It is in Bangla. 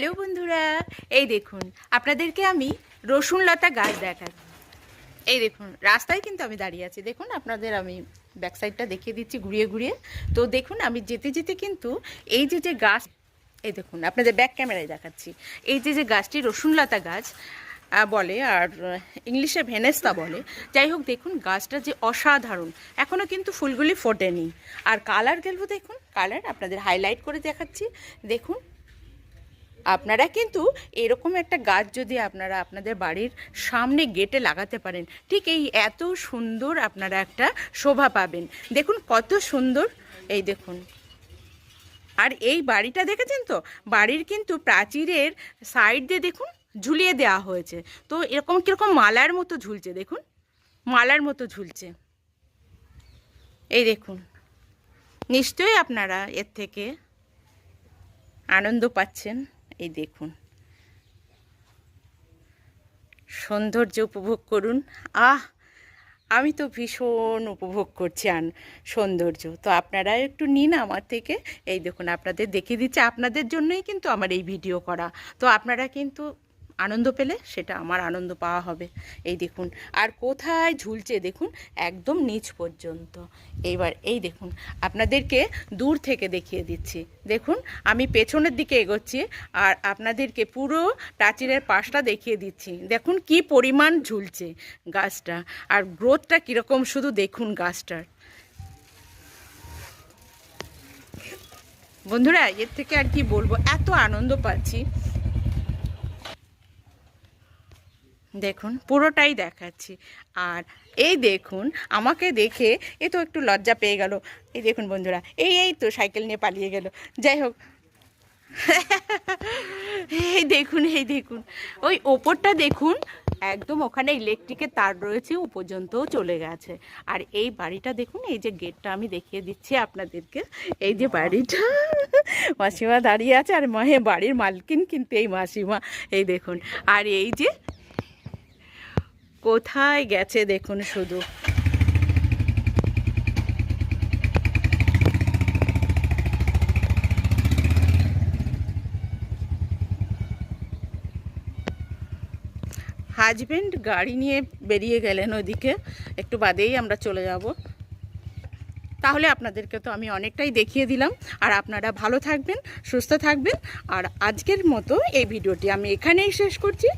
হ্যালো বন্ধুরা, এই দেখুন আপনাদেরকে আমি রসুন লতা গাছ দেখাই। এই দেখুন রাস্তায় কিন্তু আমি দাঁড়িয়ে আছি। দেখুন আপনাদের আমি ব্যাক সাইডটা দেখিয়ে দিচ্ছি ঘুরিয়ে ঘুরিয়ে। তো দেখুন আমি যেতে যেতে কিন্তু এই যে গাছ, এই দেখুন আপনাদের ব্যাক ক্যামেরায় দেখাচ্ছি। এই যে গাছটি রসুন লতা গাছ বলে, আর ইংলিশে ভেনেস্তা বলে। যাই হোক, দেখুন গাছটা যে অসাধারণ, এখনও কিন্তু ফুলগুলি ফোটেনি। আর কালার গেল, দেখুন কালার আপনাদের হাইলাইট করে দেখাচ্ছি। দেখুন আপনারা কিন্তু এরকম একটা গাছ যদি আপনারা আপনাদের বাড়ির সামনে গেটে লাগাতে পারেন, ঠিক এই এত সুন্দর আপনারা একটা শোভা পাবেন। দেখুন কত সুন্দর, এই দেখুন। আর এই বাড়িটা দেখেছেন তো, বাড়ির কিন্তু প্রাচীরের সাইড দিয়ে দেখুন ঝুলিয়ে দেওয়া হয়েছে। তো এরকম কীরকম মালার মতো ঝুলছে, দেখুন মালার মতো ঝুলছে। এই দেখুন, নিশ্চয়ই আপনারা এর থেকে আনন্দ পাচ্ছেন। এই দেখুন সৌন্দর্য উপভোগ করুন। আমি তো ভীষণ উপভোগ করছি সৌন্দর্য। তো আপনারা একটু নিন আমার থেকে। এই দেখুন আপনাদের দেখিয়ে দিচ্ছে, আপনাদের জন্যই কিন্তু আমার এই ভিডিও করা। তো আপনারা কিন্তু আনন্দ পেলে সেটা আমার আনন্দ পাওয়া হবে। এই দেখুন আর কোথায় ঝুলছে দেখুন, একদম নিচ পর্যন্ত। এইবার এই দেখুন আপনাদেরকে দূর থেকে দেখিয়ে দিচ্ছি। দেখুন আমি পেছনের দিকে এগোচ্ছি আর আপনাদেরকে পুরো প্রাচীরের পাশটা দেখিয়ে দিচ্ছি। দেখুন কি পরিমাণ ঝুলছে গাছটা, আর গ্রোথটা কীরকম শুধু দেখুন গাছটার। বন্ধুরা এর থেকে আর কি বলবো, এত আনন্দ পাচ্ছি। দেখুন পুরোটাই দেখাচ্ছি। আর এই দেখুন আমাকে দেখে এ তো একটু লজ্জা পেয়ে গেল। এই দেখুন বন্ধুরা, এই তো সাইকেল নিয়ে পালিয়ে গেল। যাই হোক, এই দেখুন ওই ওপরটা দেখুন, একদম ওখানে ইলেকট্রিকের তার রয়েছে, ও পর্যন্তও চলে গেছে। আর এই বাড়িটা দেখুন, এই যে গেটটা আমি দেখিয়ে দিচ্ছি আপনাদেরকে। এই যে বাড়িটা, মাসিমা দাঁড়িয়ে আছে, আর বাড়ির মালকিন কিন্তু এই মাসিমা। এই দেখুন আর এই যে কোথায় গেছে দেখুন শুধু। হাজবেন্ড গাড়ি নিয়ে বেরিয়ে গেলেন ওদিকে, একটু বাদেই আমরা চলে যাব। তাহলে আপনাদেরকে তো আমি অনেকটাই দেখিয়ে দিলাম। আর আপনারা ভালো থাকবেন, সুস্থ থাকবেন। আর আজকের মতো এই ভিডিওটি আমি এখানেই শেষ করছি।